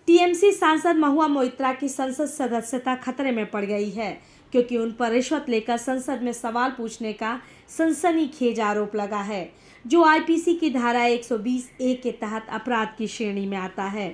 TMC सांसद महुआ मोइत्रा की संसद सदस्यता खतरे में पड़ गई है क्योंकि उन पर रिश्वत लेकर संसद में सवाल पूछने का सनसनीखेज आरोप लगा है, जो आईपीसी की धारा 120A के तहत अपराध की श्रेणी में आता है।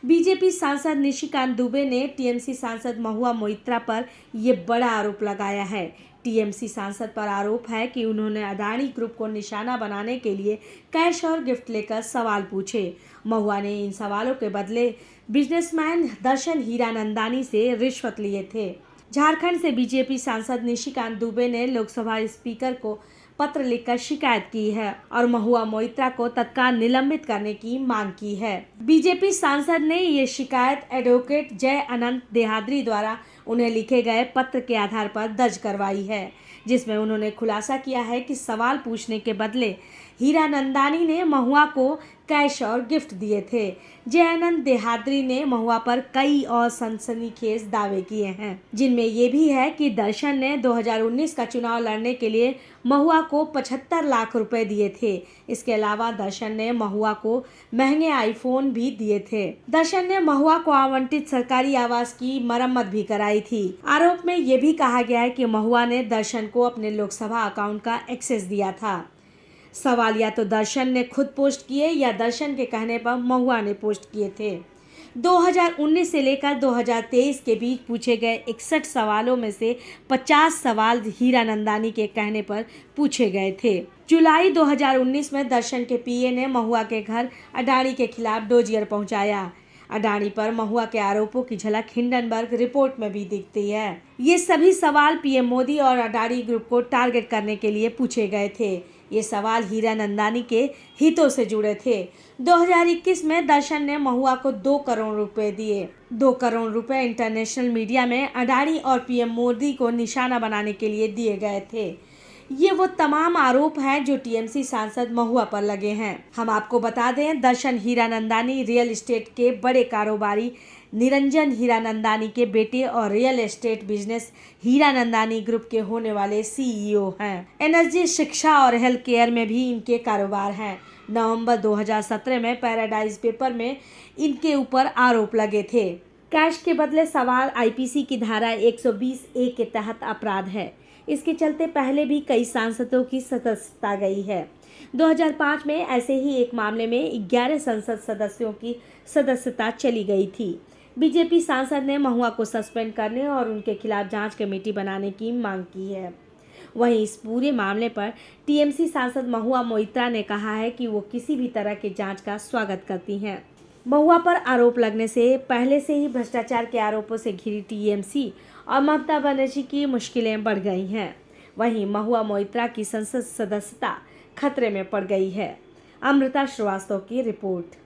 बीजेपी सांसद निशिकांत दुबे ने टीएमसी सांसद महुआ मोइत्रा पर ये बड़ा आरोप लगाया है। टीएमसी सांसद पर आरोप है कि उन्होंने अडानी ग्रुप को निशाना बनाने के लिए कैश और गिफ्ट लेकर सवाल पूछे। महुआ ने इन सवालों के बदले बिजनेसमैन दर्शन हीरानंदानी से रिश्वत लिए थे। झारखंड से बीजेपी सांसद निशिकांत दुबे ने लोकसभा स्पीकर को पत्र लिखकर शिकायत की है और महुआ मोइत्रा को तत्काल निलंबित करने की मांग की है। बीजेपी सांसद ने ये शिकायत एडवोकेट जय अनंत देहाद्री द्वारा उन्हें लिखे गए पत्र के आधार पर दर्ज करवाई है, जिसमें उन्होंने खुलासा किया है कि सवाल पूछने के बदले हीरानंदानी ने महुआ को कैश और गिफ्ट दिए थे। जय अनंत देहाद्री ने महुआ पर कई और सनसनीखेज दावे किए हैं, जिनमें ये भी है कि दर्शन ने 2019 का चुनाव लड़ने के लिए महुआ को 75 लाख रुपए दिए थे। इसके अलावा दर्शन ने महुआ को महंगे आईफोन भी दिए थे। दर्शन ने महुआ को आवंटित सरकारी आवास की मरम्मत भी कराई थी। आरोप में ये भी कहा गया है कि महुआ ने दर्शन को अपने लोकसभा अकाउंट का एक्सेस दिया था। सवाल या तो दर्शन ने खुद पोस्ट किए या दर्शन के कहने पर महुआ ने पोस्ट किए थे। 2019 से लेकर 2023 के बीच पूछे गए 61 सवालों में से 50 सवाल हीरानंदानी के कहने पर पूछे गए थे। जुलाई 2019 में दर्शन के पीए ने महुआ के घर अडानी के खिलाफ डोजियर पहुंचाया। अडानी पर महुआ के आरोपों की झलक हिंडनबर्ग रिपोर्ट में भी दिखती है। ये सभी सवाल पीएम मोदी और अडानी ग्रुप को टारगेट करने के लिए पूछे गए थे। ये सवाल हीरानंदानी के हितों से जुड़े थे। 2021 में दर्शन ने महुआ को 2 करोड़ रुपए दिए। 2 करोड़ रुपए इंटरनेशनल मीडिया में अडानी और पीएम मोदी को निशाना बनाने के लिए दिए गए थे। ये वो तमाम आरोप हैं जो टीएमसी सांसद महुआ पर लगे हैं। हम आपको बता दें, दर्शन हीरानंदानी रियल एस्टेट के बड़े कारोबारी निरंजन हीरानंदानी के बेटे और real estate business Hiranandani group के होने वाले सीईओ हैं। एनर्जी, शिक्षा और हेल्थ केयर में भी इनके कारोबार हैं। नवंबर 2017 में पैराडाइज पेपर में इनके ऊपर आरोप लगे थे। कैश के बदले सवाल आईपीसी की धारा 120A के तहत अपराध है। इसके चलते पहले भी कई सांसदों की सदस्यता गई है। 2005 में ऐसे ही एक मामले में 11 संसद सदस्यों की सदस्यता चली गई थी। बीजेपी सांसद ने महुआ को सस्पेंड करने और उनके खिलाफ जांच कमेटी बनाने की मांग की है। वहीं इस पूरे मामले पर टीएमसी सांसद महुआ मोइत्रा ने कहा है कि वो किसी भी तरह के जांच का स्वागत करती हैं। महुआ पर आरोप लगने से पहले से ही भ्रष्टाचार के आरोपों से घिरी टीएमसी और ममता बनर्जी की मुश्किलें बढ़ गई हैं। वहीं महुआ मोइत्रा की संसद सदस्यता खतरे में पड़ गई है। अमृता श्रीवास्तव की रिपोर्ट।